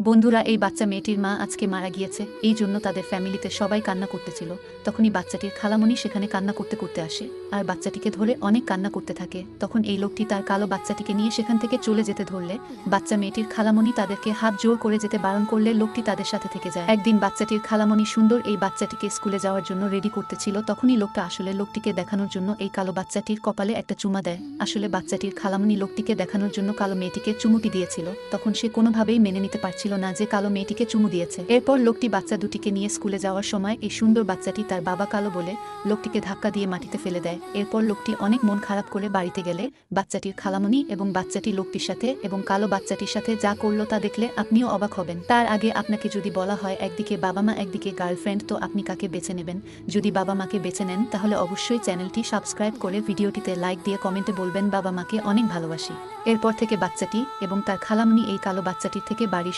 বন্ধুরা, এই বাচ্চা মেয়েটির মা আজকে মারা গিয়েছে, এই জন্য তাদের ফ্যামিলিতে সবাই কান্না করতেছিল। তখনই বাচ্চাটির খালামণি সেখানে কান্না করতে করতে আসে আর বাচ্চাটিকে ধরে অনেক কান্না করতে থাকে। তখন এই লোকটি তার কালো বাচ্চাটিকে নিয়ে সেখান থেকে চলে যেতে ধরলে বাচ্চা মেয়েটির খালামণি তাদেরকে হাত জোর করে যেতে বারণ করলে লোকটি তাদের সাথে থেকে যায়। একদিন বাচ্চাটির খালামণি সুন্দর এই বাচ্চাটিকে স্কুলে যাওয়ার জন্য রেডি করতেছিল, তখনই লোকটা আসলে লোকটিকে দেখানোর জন্য এই কালো বাচ্চাটির কপালে একটা চুমা দেয়। আসলে বাচ্চাটির খালামণি লোকটিকে দেখানোর জন্য কালো মেয়েটিকে চুমুটি দিয়েছিল। তখন সে কোনোভাবেই মেনে নিতে পারছিল না যে কালো মেয়েটিকে চুমু দিয়েছে। এরপর লোকটি বাচ্চা দুটিকে নিয়ে স্কুলে যাওয়ার সময় এই সুন্দর বাচ্চাটি তার বাবা কালো বলে লোকটিকে ধাক্কা দিয়ে মাটিতে ফেলে দেয়। এরপর লোকটি অনেক মন খারাপ করে বাড়িতে গেলে বাচ্চাটির খালামণি এবং বাচ্চাটি লোকটির সাথে এবং কালো বাচ্চাটির সাথে যা করলো তা দেখলে আপনিও অবাক হবেন। তার আগে আপনাকে যদি বলা হয় একদিকে বাবা মা একদিকে গার্লফ্রেন্ড, তো আপনি কাকে বেছে নেবেন? যদি বাবা মাকে বেছে নেন তাহলে অবশ্যই চ্যানেলটি সাবস্ক্রাইব করে ভিডিওটিতে লাইক দিয়ে কমেন্টে বলবেন বাবা মাকে অনেক ভালোবাসি। এরপর থেকে বাচ্চাটি এবং তার খালামণি এই কালো বাচ্চাটির থেকে বাড়ির